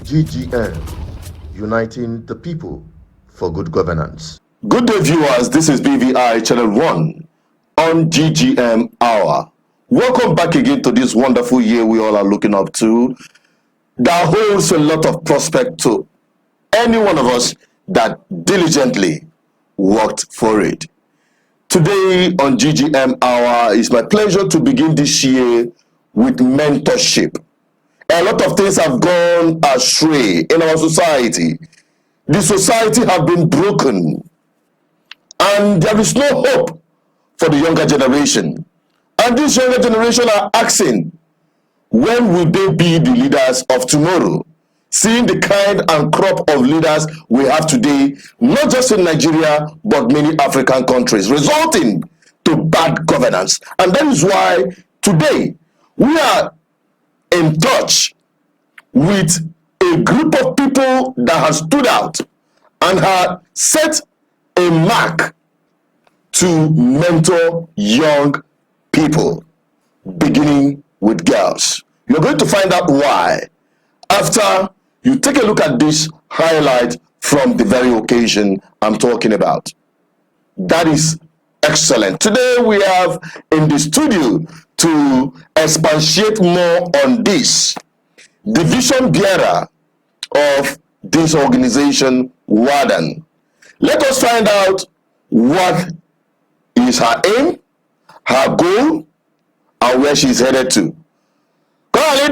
GGN, uniting the people for good governance. Good day, viewers. This is BVI Channel 1 on GGM Hour. Welcome back again to this wonderful year we all are looking up to that holds a lot of prospect to any one of us that diligently worked for it. Today on GGM Hour, it's my pleasure to begin this year with mentorship. A lot of things have gone astray in our society. The society have been broken, and there is no hope for the younger generation. And this younger generation are asking, when will they be the leaders of tomorrow? Seeing the kind and crop of leaders we have today, not just in Nigeria, but many African countries, resulting to bad governance. And that is why today we are in touch with a group of people that have stood out and have set a mark to mentor young people, beginning with girls. You're going to find out why after you take a look at this highlight from the very occasion I'm talking about. That is excellent. Today we have in the studio to expatiate more on this, the vision bearer of this organization, WADAN. Let us find out what is her aim, her goal, and where she's headed to. Where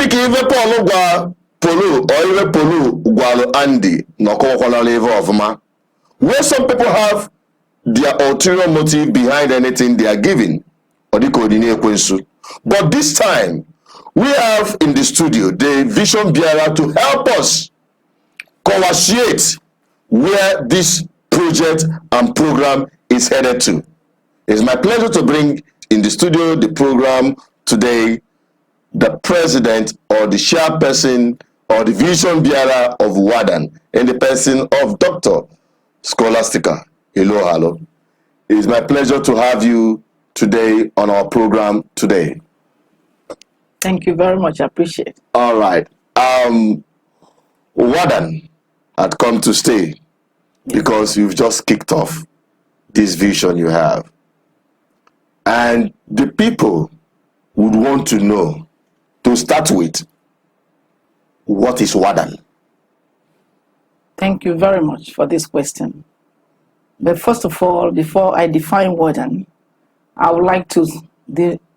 some people have their ulterior motive behind anything they are giving, but this time we have in the studio the vision bearer to help us conversate where this project and program is headed to. It's my pleasure to bring in the studio the program today, the president or the chairperson or the vision bearer of WADAN, in the person of Dr. Scholastica. Hello. It is my pleasure to have you today on our program today. Thank you very much. I appreciate it. All right. WADAN had come to stay because you've just kicked off this vision you have. And the people would want to know, to start with, what is WADAN? Thank you very much for this question. But first of all, before I define WADAN, I would like to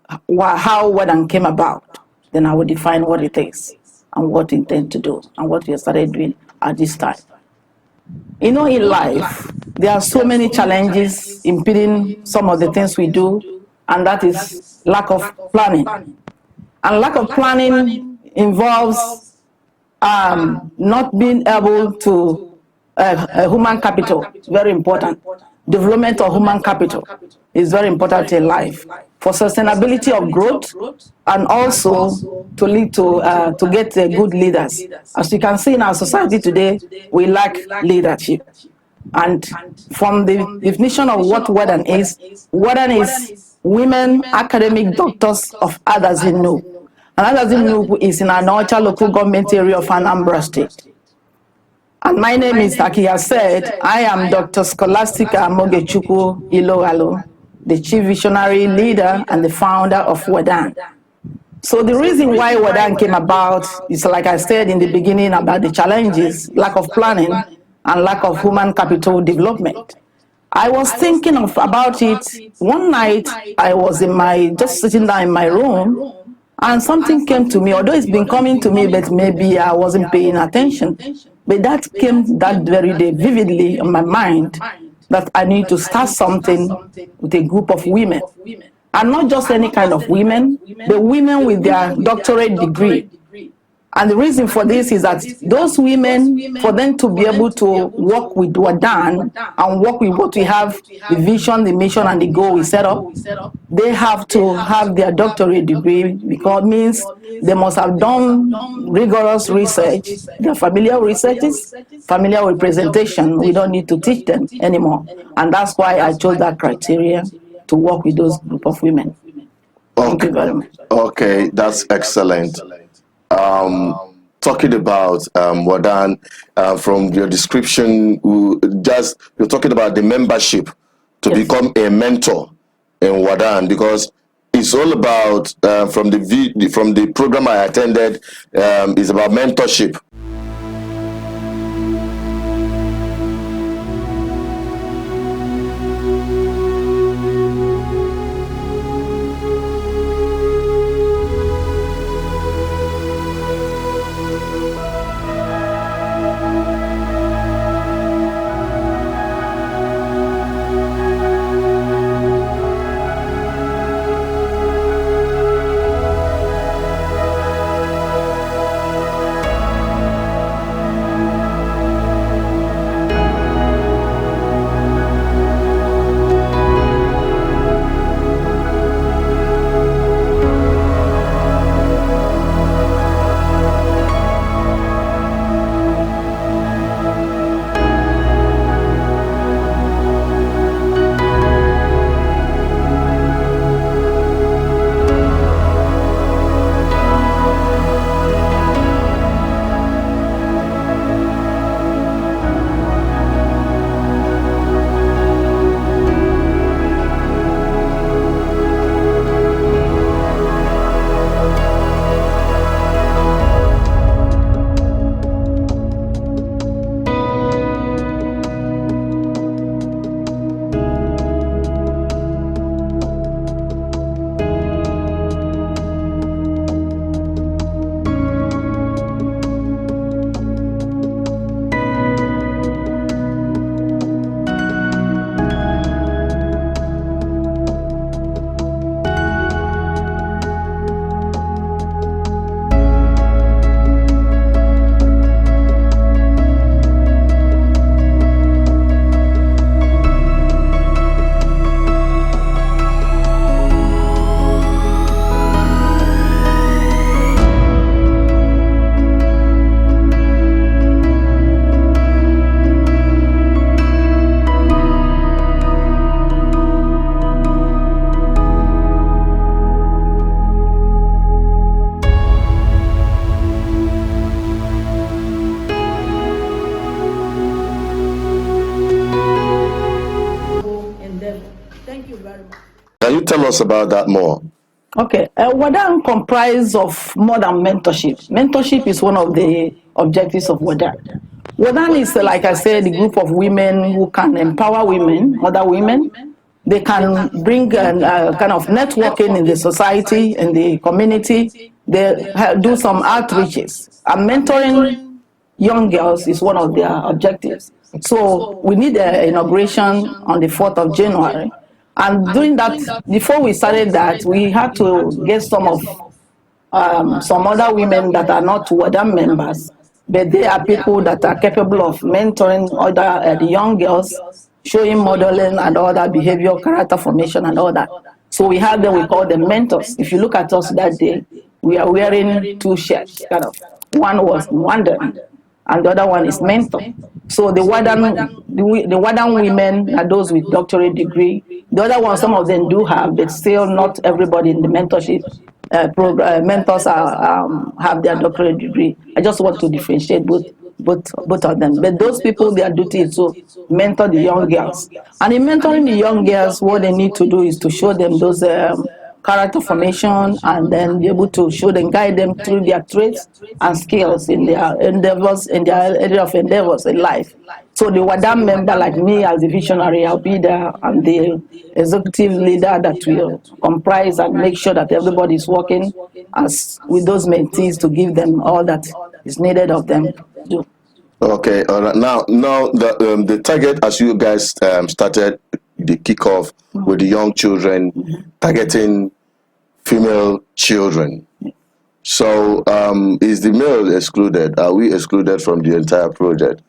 how WADAN came about. Then I will define what it is and what it intends to do and what we have started doing at this time. You know, in life, there are so many challenges impeding some of the things we do, and that is lack of planning. And lack of planning involves not being able to human capital, very important. Development of human capital is very important in life for sustainability of growth and also to lead to get good leaders. As you can see in our society today, we lack leadership. And from the definition of what WADAN is Women Academic Doctors of Adazinu. And Adazinu is in Anocha local government area of Anambra State. And my name is, like he has said, I am Dr. Scholastica Mogechukwu Iloalo, the Chief Visionary Leader and the founder of WADAN. So the reason why WADAN came about is, like I said in the beginning, about the challenges, lack of planning and lack of human capital development. I was thinking about it one night. I was just sitting down in my room, and something came to me, although it's been coming to me, but maybe I wasn't paying attention. But that came that very day vividly in my mind, that I need to start something with a group of women. And not just any kind of women, but women with their doctorate degree. And the reason for this is that those women, for them to be able to work with WADAN and work with what we have, the vision, the mission, and the goal we set up, they have to have their doctorate degree, because it means they must have done rigorous research. They're familiar with researches, familiar with presentation. We don't need to teach them anymore. And that's why I chose that criteria to work with those group of women. Thank you very much. Okay, that's excellent. talking about WADAN. From your description, you're talking about the membership to Yes. become a mentor in WADAN, because it's all about from the program I attended, it's about mentorship. Thank you very much. Can you tell us about that more? Okay, WADAN comprises of more than mentorship. Mentorship is one of the objectives of WADAN. WADAN is, like I said, a group of women who can empower women, other women. They can bring kind of networking in the society, in the community. They do some outreaches. And mentoring young girls is one of their objectives. So we need the inauguration on the 4th of January. And doing that, before we started that, we had to get some other women that are not WADAN members, but they are people that are capable of mentoring other the young girls, showing modeling and all that, behavior, character formation and all that. So we have them, we call them mentors. If you look at us that day, we are wearing two shirts, kind of. One was WADAN, and the other one is mentor. So the WADAN women are those with doctorate degree. The other one, some of them do have, but still not everybody in the mentorship program. Mentors have their doctorate degree. I just want to differentiate both of them. But those people, their duty is to mentor the young girls. And in mentoring the young girls, what they need to do is to show them those character formation, and then be able to show them, guide them through their traits and skills in their endeavors, in their area of endeavors in life. So the WADAN member, like me as the visionary, I'll be there, and the executive leader that will comprise and make sure that everybody is working as with those mentees to give them all that is needed of them to do. Okay, all right. Now the target, as you guys started the kickoff with the young children, targeting female children. So is the male excluded? Are we excluded from the entire project?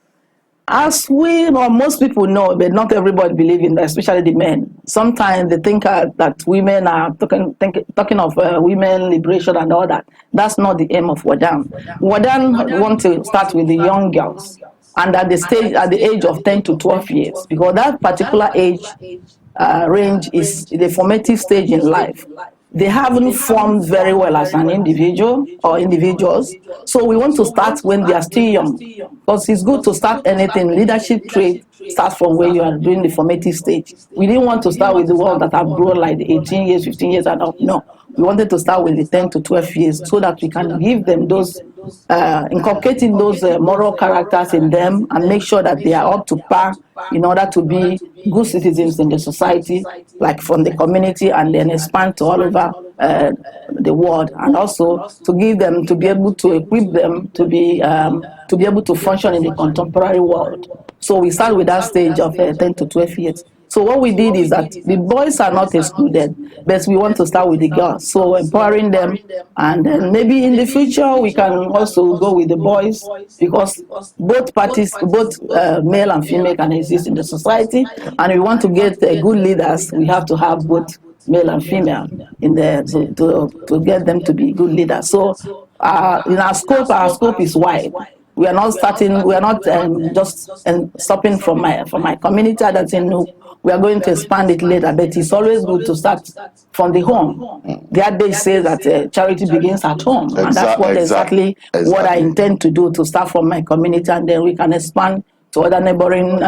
As we or most people know, but not everybody believe in that, especially the men. Sometimes they think that women are talking of women liberation and all that. That's not the aim of WADAN. WADAN want to start with the young girls, and at the age of 10 to 12 years, because that particular age range is the formative stage in life. they haven't formed very well as an individual or individuals. So we want to start when they are still young, because it's good to start anything. Leadership trait start from where you are doing the formative stage. We didn't want to start with the ones that have grown like 18 years, 15 years and up. No, we wanted to start with the 10 to 12 years so that we can give them those, inculcating those moral characters in them and make sure that they are up to par in order to be good citizens in the society, like from the community, and then expand to all over the world, and also to give them, to be able to equip them to be able to function in the contemporary world. So we start with that stage of 10 to 12 years. So what we did is that the boys are not excluded, but we want to start with the girls. So empowering them, and then maybe in the future we can also go with the boys, because both parties, both male and female can exist in the society, and we want to get good leaders. We have to have both male and female in there to get them to be good leaders. So in our scope is wide. We are not starting. We are not just stopping from my community. That's in no. We are going to expand it later, but it's always good to start from the home. The other day says that charity begins at home, and that's what exactly what I intend to do, to start from my community, and then we can expand to other neighboring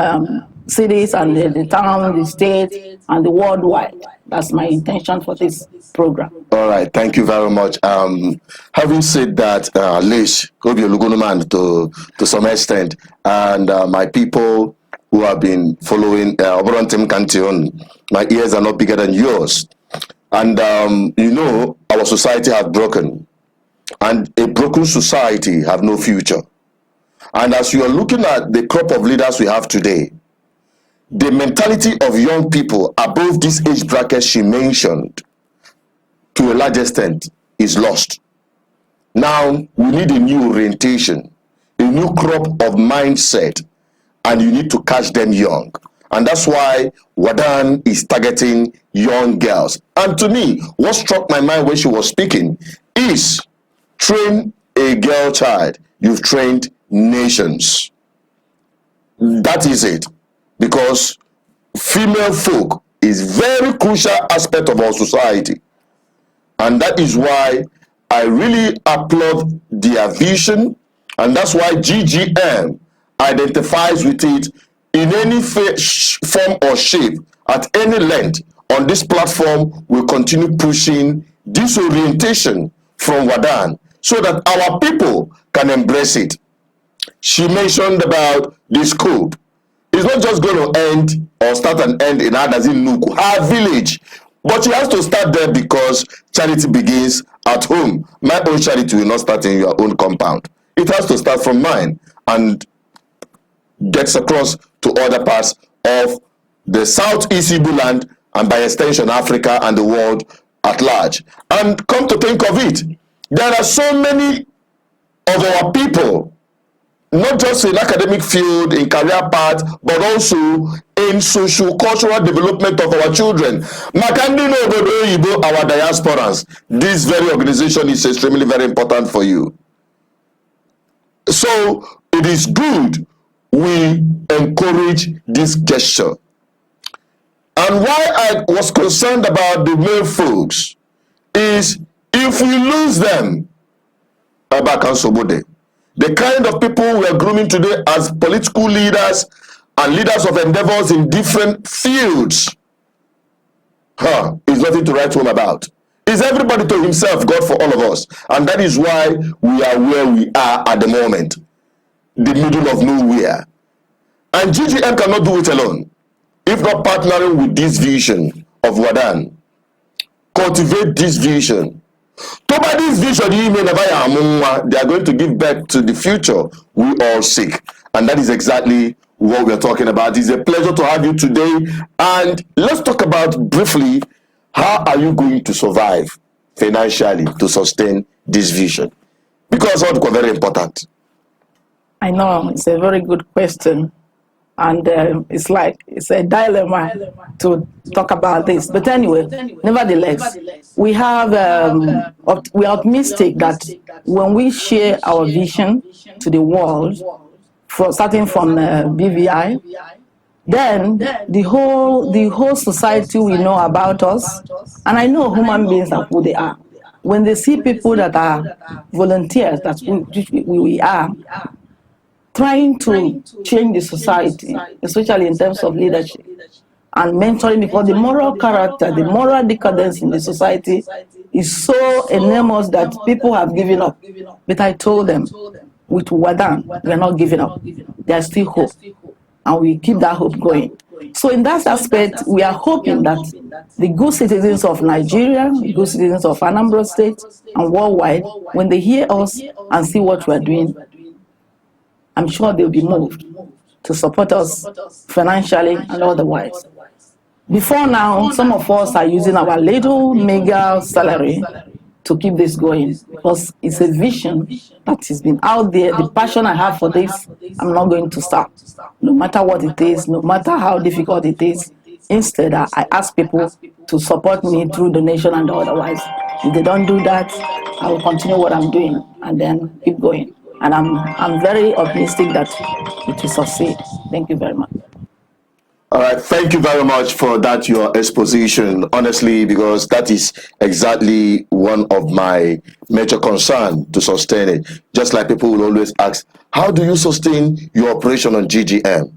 cities and the town, the state, and the worldwide. That's my intention for this program. All right, thank you very much. Having said that, Lish, man to some extent, and my people who have been following Oborantim Cantion, my ears are not bigger than yours. And you know, our society has broken, and a broken society have no future. And as you are looking at the crop of leaders we have today, the mentality of young people above this age bracket she mentioned, to a large extent, is lost. Now, we need a new orientation, a new crop of mindset, and you need to catch them young. And that's why WADAN is targeting young girls. And to me, what struck my mind when she was speaking is, train a girl child, you've trained nations. That is it. Because female folk is very crucial aspect of our society. And that is why I really applaud their vision, and that's why GGM identifies with it in any form or shape, at any length. On this platform, we'll continue pushing this orientation from WADAN so that our people can embrace it. She mentioned about the scope. It's not just going to end or start and end in Adazin Nuku, her village. But you have to start there, because charity begins at home. My own charity will not start in your own compound. It has to start from mine and gets across to other parts of the Southeast Igbo land, and by extension Africa and the world at large. And come to think of it, there are so many of our people, not just in academic field, in career path, but also in social cultural development of our children. Makandi no obodo oyibo, our diasporans. This very organization is extremely very important for you. So it is good we encourage this gesture. And why I was concerned about the male folks is, if we lose them, the kind of people we are grooming today as political leaders and leaders of endeavors in different fields, is nothing to write home about. Is everybody to himself, God for all of us. And that is why we are where we are at the moment, the middle of nowhere. And GGM cannot do it alone, if not partnering with this vision of WADAN. Cultivate this vision. Toba this vision, they are going to give birth to the future we all seek. And that is exactly what we are talking about. It's a pleasure to have you today. And let's talk about briefly, how are you going to survive financially to sustain this vision? Because all very important. I know, it's a very good question. And it's a dilemma to talk about this. But anyway, nevertheless, we are optimistic that when we share our vision to the world, starting from BVI, then the whole society will know about us. And I know human beings are who they are. When they see people that are volunteers, that's who we are, trying to change the society, especially in terms of leadership and mentoring, because the moral character, the moral decadence in the society is so enormous that people have given up. But I told them, with WADAN, we're not giving up. There's still hope, and we keep that hope going. So in that aspect, we are hoping that the good citizens of Nigeria, the good citizens of Anambra State and worldwide, when they hear us and see what we are doing, I'm sure they'll be moved to support us financially and otherwise. Before now, some of us are using our little mega salary to keep this going, because it's a vision that has been out there. The passion I have for this, I'm not going to stop, no matter what it is, no matter how difficult it is. Instead, I ask people to support me through donation and otherwise. If they don't do that, I will continue what I'm doing and then keep going. And I'm very optimistic that it will succeed. Thank you very much. All right, thank you very much for that, your exposition, honestly, because that is exactly one of my major concern to sustain it. Just like people will always ask, how do you sustain your operation on GGM?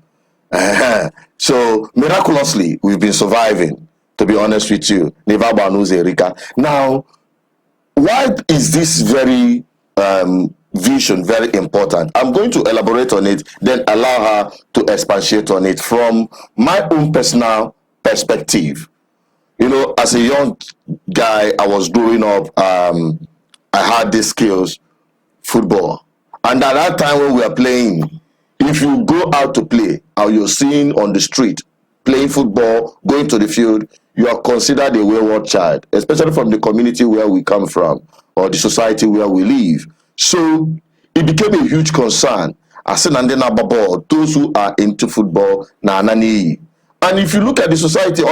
So miraculously, we've been surviving, to be honest with you. Now, why is this very vision very important? I'm going to elaborate on it, then allow her to expatiate on it from my own personal perspective. You know, as a young guy, I was growing up, I had these skills, football. And at that time when we were playing, if you go out to play, or you're seen on the street playing football, going to the field, you are considered a wayward child, especially from the community where we come from or the society where we live. So it became a huge concern. Those who are into football, and if you look at the society,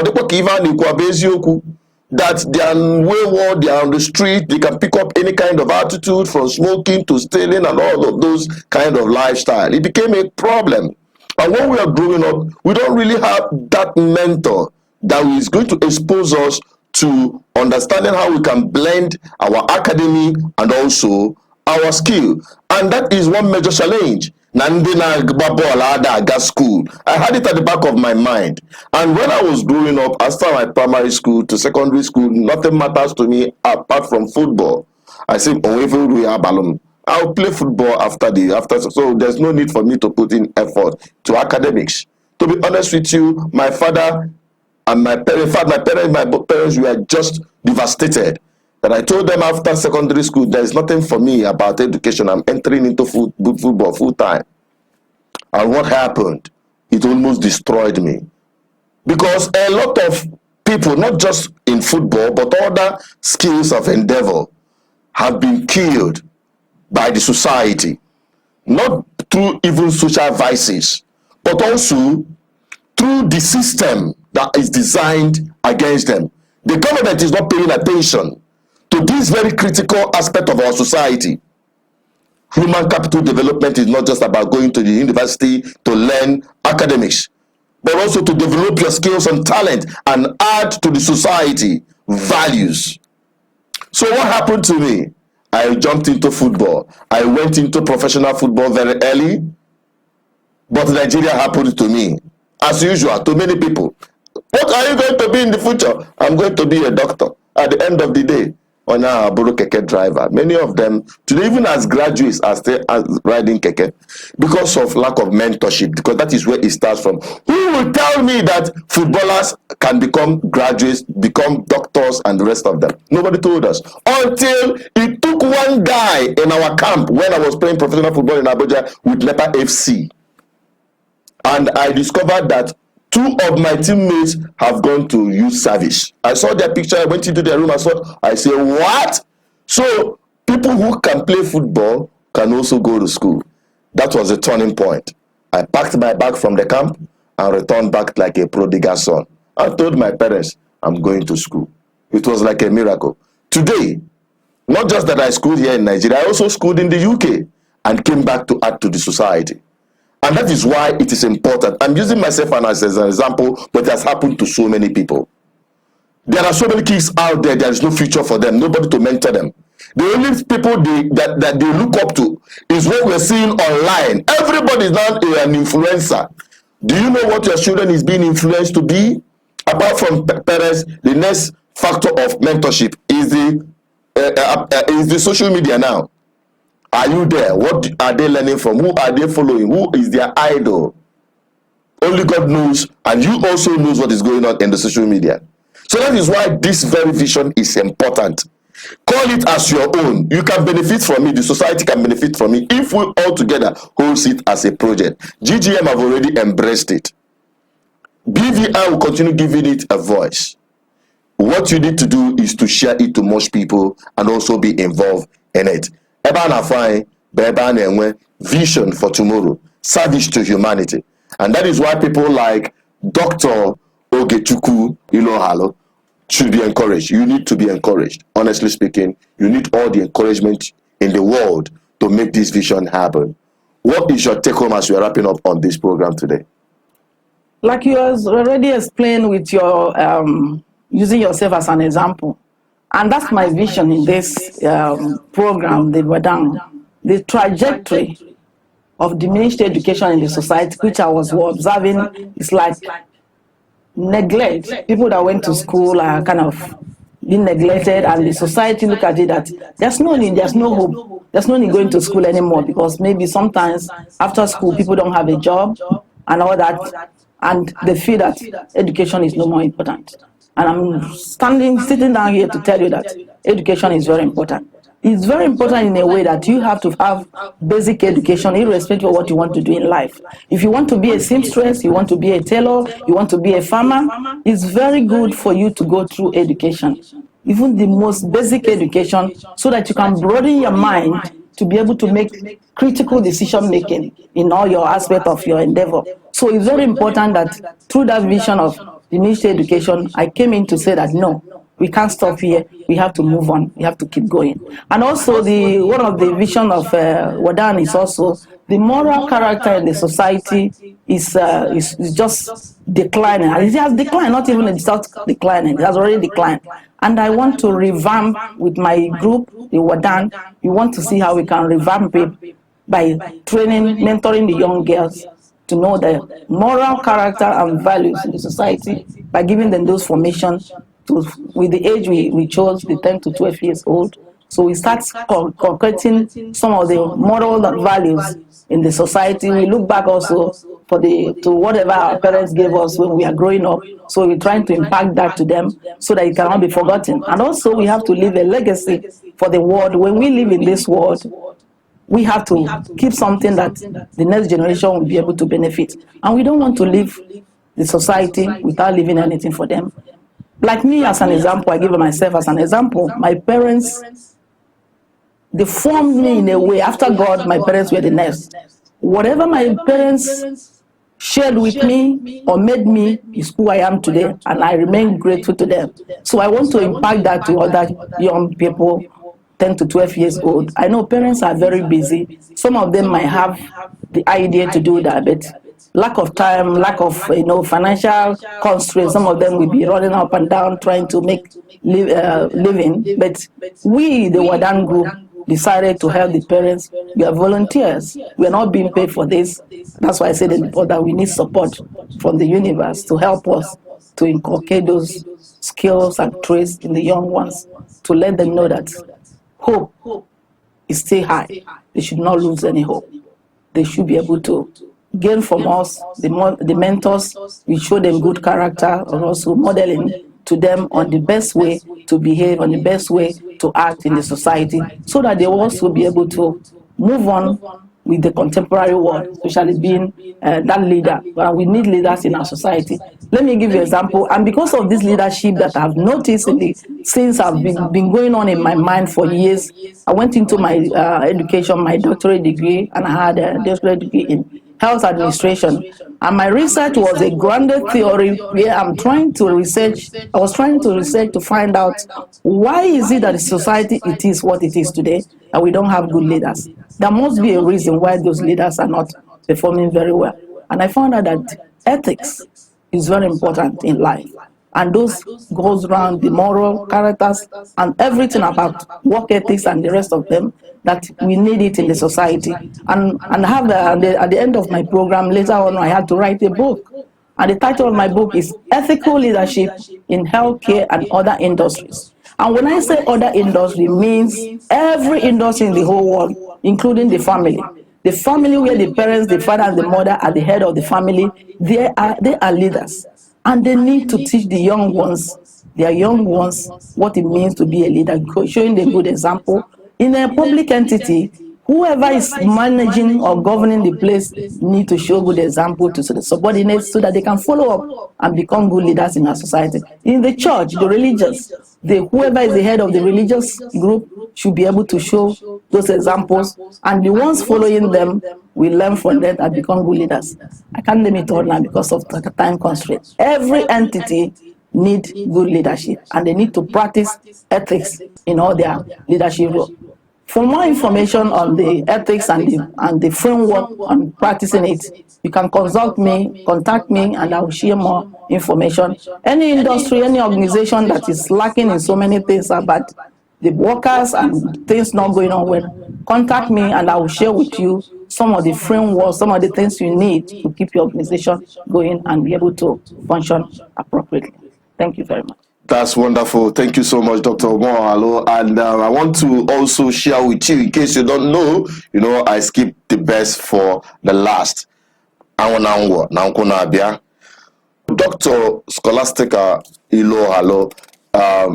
that they are wayward, they are on the street, they can pick up any kind of attitude from smoking to stealing and all of those kind of lifestyle. It became a problem. And when we are growing up, we don't really have that mentor that is going to expose us to understanding how we can blend our academy and also our skill. And that is one major challenge. School. I had it at the back of my mind. And when I was growing up, after my primary school to secondary school, nothing matters to me apart from football. I said, I'll play football after, so there's no need for me to put in effort to academics. To be honest with you, my father and my parents, in fact, my parents were just devastated. That I told them after secondary school, there is nothing for me about education. I'm entering into football full time. And what happened? It almost destroyed me. Because a lot of people, not just in football, but other skills of endeavor, have been killed by the society. Not through even social vices, but also through the system that is designed against them. The government is not paying attention to this very critical aspect of our society. Human capital development is not just about going to the university to learn academics, but also to develop your skills and talent and add to the society values. So what happened to me? I jumped into football. I went into professional football very early, but Nigeria happened to me. As usual, to many people. What are you going to be in the future? I'm going to be a doctor. At the end of the day, on a keke driver. Many of them, today, even as graduates, are still riding keke because of lack of mentorship, because that is where it starts from. Who will tell me that footballers can become graduates, become doctors, and the rest of them? Nobody told us. Until it took one guy in our camp when I was playing professional football in Abuja with Lepa FC. And I discovered that 2 of my teammates have gone to youth service. I saw their picture, I went into their room, I said, what? So people who can play football can also go to school. That was a turning point. I packed my bag from the camp and returned back like a prodigal son. I told my parents, I'm going to school. It was like a miracle. Today, not just that I schooled here in Nigeria, I also schooled in the UK and came back to add to the society. And that is why it is important. I'm using myself as an example, but it has happened to so many people. There are so many kids out there, there is no future for them, nobody to mentor them. The only people that they look up to is what we're seeing online. Everybody is now an influencer. Do you know what your children is being influenced to be? Apart from parents, the next factor of mentorship is the social media now. Are you there? What are they learning from? Who are they following? Who is their idol? Only God knows, and you also knows what is going on in the social media. So that is why this very vision is important. Call it as your own. You can benefit from it. The society can benefit from it if we all together hold it as a project. GGM have already embraced it. BVI will continue giving it a voice. What you need to do is to share it to most people and also be involved in it. Vision for tomorrow, service to humanity. And that is why people like Dr. Ogechuku Ilohalo should be encouraged. You need to be encouraged. Honestly speaking, you need all the encouragement in the world to make this vision happen. What is your take home as we are wrapping up on this program today? Like you already explained with your using yourself as an example, and that's my vision in this program, the WADAN, the trajectory of diminished education in the society, which I was observing, is like neglect. People that went to school are kind of being neglected, and the society look at it that there's no need, there's no hope, there's no need going to school anymore, because maybe sometimes after school people don't have a job and all that, and they feel that education is no more important. And I'm sitting down here to tell you that education is very important. It's very important in a way that you have to have basic education irrespective of what you want to do in life. If you want to be a seamstress, you want to be a tailor, you want to be a farmer, it's very good for you to go through education. Even the most basic education, so that you can broaden your mind to be able to make critical decision making in all your aspects of your endeavor. So it's very important that through that vision of diminished education, I came in to say that no, we can't stop here. We have to move on. We have to keep going. And also, one of the vision of WADAN is also the moral character in the society is just declining. It has declined, not even it's not declining. It has already declined. And I want to revamp with my group, the WADAN. We want to see how we can revamp it by training, mentoring the young girls to know the moral character and values in the society by giving them those formations with the age we chose, the 10 to 12 years old. So we start concreting some of the moral values in the society. We look back also to whatever our parents gave us when we are growing up. So we're trying to impact that to them so that it cannot be forgotten. And also we have to leave a legacy for the world. When we live in this world, we have to keep something that the next generation will be able to benefit. And we don't want to leave the society without leaving anything for them. Like me as an example, I give myself as an example. My parents, they formed me in a way. After God, my parents were the next. Whatever my parents shared with me or made me is who I am today, and I remain grateful to them. So I want to impact that to other young people, 10 to 12 years old. I know parents are very busy. Some of them might have the idea to do that, but lack of time, lack of financial constraints. Some of them will be running up and down trying to make living. But we, the WADAN group, decided to help the parents. We are volunteers. We are not being paid for this. That's why I said in the report that we need support from the universe to help us to inculcate those skills and traits in the young ones, to let them know that hope is still high. They should not lose any hope. They should be able to gain from us, the mentors. We show them good character, and also modeling to them on the best way to behave, on the best way to act in the society, so that they will also be able to move on with the contemporary world, especially being that leader. Well, we need leaders in our society. Let me give you an example. And because of this leadership that I've noticed since I've been going on in my mind for years, I went into my education, my doctorate degree, and I had a doctorate degree in health administration. And my research was a grounded theory where I was trying to research to find out why is it that the society it is what it is today and we don't have good leaders. There must be a reason why those leaders are not performing very well. And I found out that ethics is very important in life. And those goes around the moral characters and everything about work ethics and the rest of them, that we need it in the society. And have at the end of my program later on, I had to write a book. And the title of my book is Ethical Leadership in Healthcare and Other Industries. And when I say other industry, means every industry in the whole world, including the family. The family where the parents, the father and the mother are the head of the family, they are leaders. And they need to teach the young ones, their young ones, what it means to be a leader, showing the good example. In a public entity, whoever is managing or governing the place need to show good example to the subordinates so that they can follow up and become good leaders in our society. In the church, the religious, whoever is the head of the religious group should be able to show those examples, and the ones following them will learn from them and become good leaders. I can't name it all now because of the time constraint. Every entity needs good leadership, and they need to practice ethics in all their leadership role. For more information on the ethics and the framework on practicing it, you can contact me, and I will share more information. Any industry, any organization that is lacking in so many things about the workers and things not going on well, contact me and I will share with you some of the frameworks, some of the things you need to keep your organization going and be able to function appropriately. Thank you very much. That's wonderful. Thank you so much, Dr. Omoalo. And I want to also share with you, in case you don't know, I skip the best for the last. Dr. Scholastica Ilohalo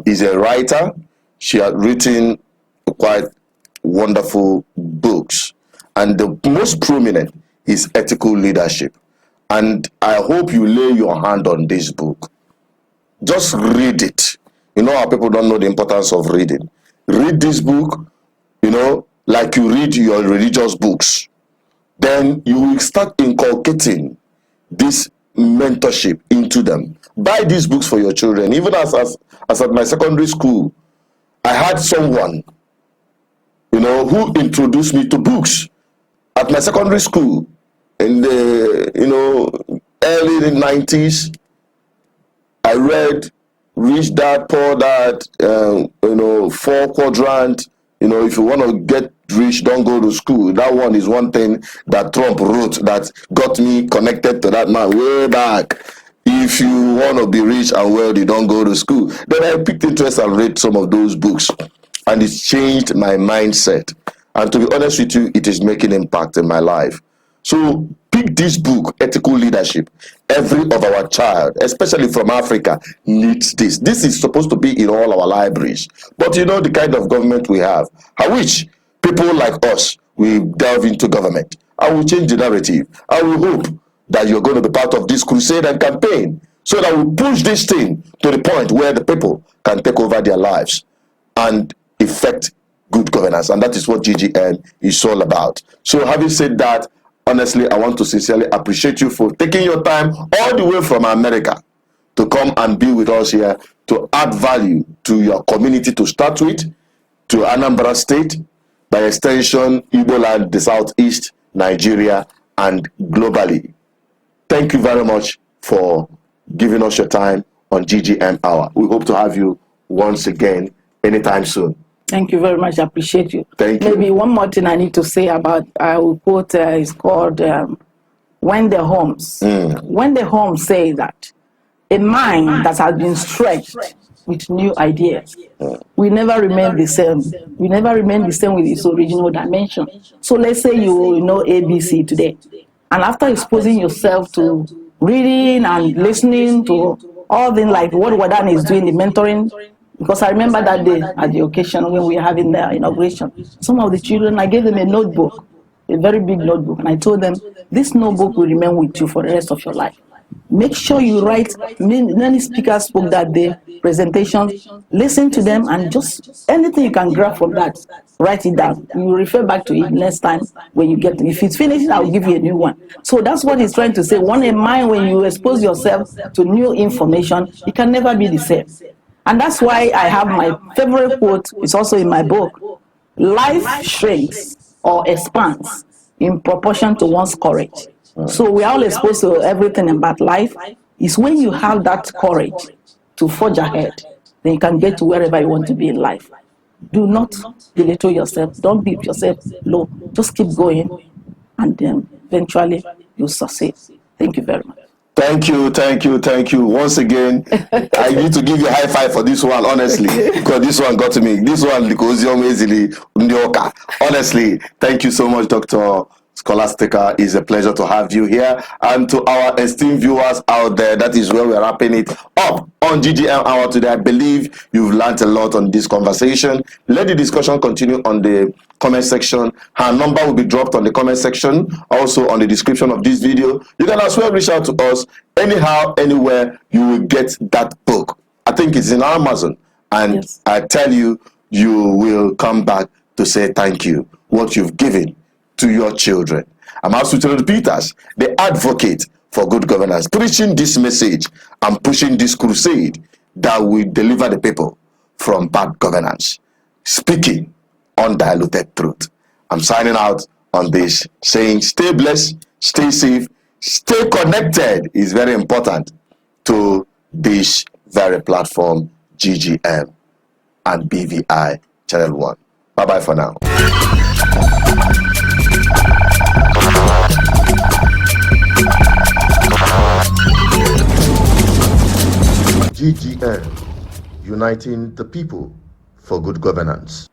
is a writer. She has written quite wonderful books. And the most prominent is Ethical Leadership. And I hope you lay your hand on this book. Just read it. You know how people don't know the importance of reading. Read this book, like you read your religious books. Then you will start inculcating this mentorship into them. Buy these books for your children. Even as at my secondary school, I had someone, who introduced me to books. At my secondary school, in the, early 90s, I read Rich Dad, Poor Dad, 4 quadrant. If you want to get rich, don't go to school. That one is one thing that Trump wrote that got me connected to that man way back. If you want to be rich and wealthy, don't go to school. Then I picked interest and read some of those books, and it changed my mindset. And to be honest with you, it is making impact in my life. So pick this book, Ethical Leadership. Every of our child, especially from Africa, needs this. This is supposed to be in all our libraries. But the kind of government we have. I wish people like us will delve into government. I will change the narrative. I will hope that you're going to be part of this crusade and campaign so that we push this thing to the point where the people can take over their lives and effect good governance. And that is what GGN is all about. So having said that, honestly, I want to sincerely appreciate you for taking your time all the way from America to come and be with us here to add value to your community to start with, to Anambra State, by extension, Igbo land, the Southeast, Nigeria, and globally. Thank you very much for giving us your time on GGM Hour. We hope to have you once again anytime soon. Thank you very much. I appreciate you. Thank you. Maybe one more thing I need to say about, I will quote, it's called Wendell Holmes. Wendell Holmes says that a mind that has been stretched with new ideas will never remain the same. We never remain the same with its original dimension. So let's say you know ABC today, and after exposing yourself to reading and listening to all things like what WADAN is doing, the mentoring, because I remember that day at the occasion when we were having the inauguration, some of the children, I gave them a notebook, a very big notebook, and I told them, this notebook will remain with you for the rest of your life. Make sure you write. Many speakers spoke that day, presentations, listen to them, and just anything you can grab from that, write it down. You will refer back to it next time when you get it. If it's finished, I'll give you a new one. So that's what he's trying to say. One in mind, when you expose yourself to new information, it can never be the same. And that's why I have my favorite quote, it's also in my book. Life shrinks or expands in proportion to one's courage. So we are all exposed to everything about life. It's when you have that courage to forge ahead, then you can get to wherever you want to be in life. Do not belittle yourself. Don't beat yourself low. Just keep going, and then eventually you'll succeed. Thank you very much. Thank you, thank you, thank you. Once again, I need to give you a high five for this one, honestly, because this one got to me. This one, because you're amazingly Ndioka. Honestly, thank you so much, Dr. Scholastica. It's a pleasure to have you here. And to our esteemed viewers out there, that is where we're wrapping it up on GGM Hour today. I believe you've learned a lot on this conversation. Let the discussion continue on the comment section. Her number will be dropped on the comment section, also on the description of this video. You can as well reach out to us anyhow, anywhere. You will get that book. I think it's in Amazon, and yes, I tell you, you will come back to say thank you, what you've given to your children. I'm Asuchel Peters, the advocate for good governance, preaching this message and pushing this crusade that will deliver the people from bad governance, speaking undiluted truth. I'm signing out on this, saying stay blessed, stay safe, stay connected is very important to this very platform, GGM and BVI Channel 1. Bye-bye for now. GGM, uniting the people for good governance.